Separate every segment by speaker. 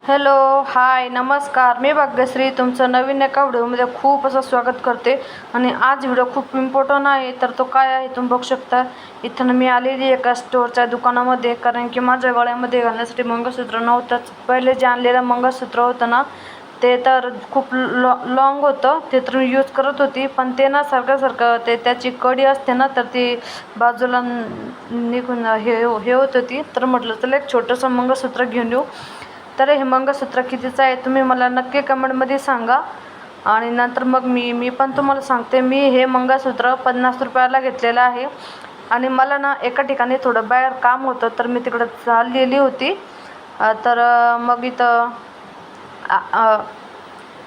Speaker 1: Hello, हाय, नमस्कार. मी भाग्यश्री तुमचं नवीन एका व्हिडिओमध्ये खूप असं स्वागत करते. आणि आज व्हिडिओ खूप इम्पॉर्टंट आहे. तर तो काय आहे तुम्ही बघू शकता. इथं मी आलेली एका स्टोअरच्या दुकानामध्ये, कारण की माझ्या गळ्यामध्ये घालण्यासाठी मंगळसूत्र नव्हतंच. पहिले जे आणलेलं मंगळसूत्र होतं ना, ते तर खूप लॉंग होतं. ते तर मी यूज करत होती, पण ते ना सारखं ते त्याची कडी असते ना, तर ती बाजूला निघून हे होत होती. तर म्हटलं चला एक छोटंसं मंगळसूत्र घेऊन येऊ. तर हे मंगळसूत्र कितीचं आहे तुम्ही मला नक्की कमेंटमध्ये सांगा. आणि नंतर मग मी पण तुम्हाला सांगते. मी हे मंगळसूत्र 50 रुपयाला घेतलेलं आहे. आणि मला ना एका ठिकाणी थोडं बाहेर काम होतं, तर मी तिकडं चाललेली होती. तर मग इथं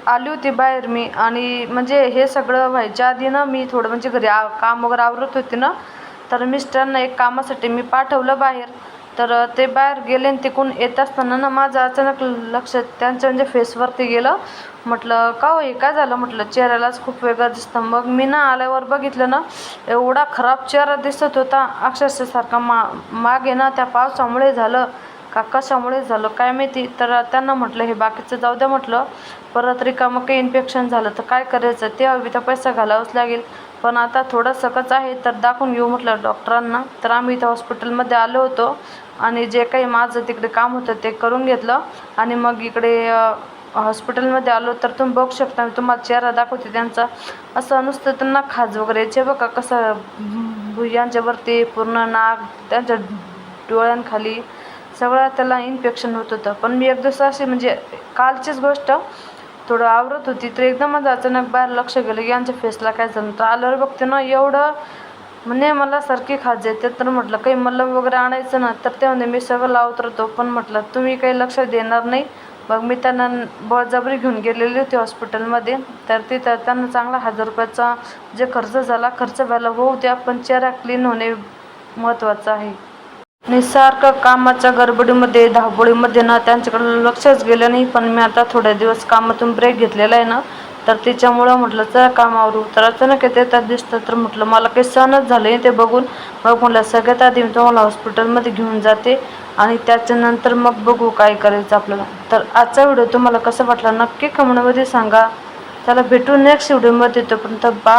Speaker 1: आली होती बाहेर मी. आणि म्हणजे हे सगळं व्हायच्या आधी ना, मी थोडं म्हणजे घरी काम वगैरे आवरत होते ना, तर मिस्टरांना एक कामासाठी मी पाठवलं बाहेर. तर ते बाहेर गेले आणि तिकडून येत असताना ना, माझं अचानक लक्ष त्यांच्या म्हणजे फेसवरती गेलं. म्हटलं का हो, हे काय झालं. म्हटलं चेहऱ्यालाच खूप वेगळं दिसतं. मग मी ना आल्यावर बघितलं ना, एवढा खराब चेहरा दिसत होता अक्षरशः. सारखा मागे ना त्या पावसामुळे झालं का कशामुळे झालं काय माहिती. तर त्यांना म्हटलं हे बाकीचं जाऊ द्या, म्हटलं परत रिकामं काही इन्फेक्शन झालं तर काय करायचं. ते हवी तर पैसा घालावाच लागेल. पण आता थोडं सकच आहे तर दाखवून घेऊ म्हटलं डॉक्टरांना. तर आम्ही इथं हॉस्पिटलमध्ये आलो होतो. आणि जे काही माझं तिकडे काम होतं ते करून घेतलं. आणि मग इकडे हॉस्पिटलमध्ये आलो. तर तुम्ही बघू शकता, मी तुम्हाला चेहरा दाखवते त्यांचा. असं नुसतं त्यांना खाज वगैरे यायचे बघा, कसं भुयांच्यावरती पूर्ण नाक, त्यांच्या डोळ्यांखाली सगळं त्याला इन्फेक्शन होत होतं. पण मी एक दिवस अशी म्हणजे कालचीच गोष्ट, थोडं आवरत होती, तर एकदम माझं अचानक बाहेर लक्ष गेलं की यांच्या फेसला काय झालं. तर आल्यावर बघते ना, एवढं म्हणजे मला सारखी खाज येते. तर म्हटलं काही मलम वगैरे आणायचं ना, तर ते म्हणजे मी सगळं लावत राहतो. पण म्हटलं तुम्ही काही लक्ष देणार नाही. मग मी त्यांना बळजबरी घेऊन गेलेली होती हॉस्पिटलमध्ये. तर तिथं त्यांना चांगला 1000 रुपयाचा जे खर्च झाला, खर्च व्हायला होऊ द्या, पण चेहरा क्लीन होणे महत्त्वाचं आहे. आणि सारखं कामाच्या गडबडीमध्ये धावपळीमध्ये ना त्यांच्याकडे लक्षच गेलं नाही. पण मी आता थोड्या दिवस कामातून ब्रेक घेतलेला आहे ना, तर त्याच्यामुळं म्हटलं चला कामावरू. तर अचानक येते त्यात दिसतं. तर म्हटलं मला काही सहनच झालं नाही ते बघून. मग म्हटलं सगळ्यात आधी मी तुम्हाला हॉस्पिटलमध्ये घेऊन जाते आणि त्याच्यानंतर मग बघू काय करायचं आपल्याला. तर आजचा व्हिडिओ तुम्हाला कसा वाटला नक्की कमेंटमध्ये सांगा. त्याला भेटू नेक्स्ट व्हिडिओमध्ये. तोपर्यंत बाय.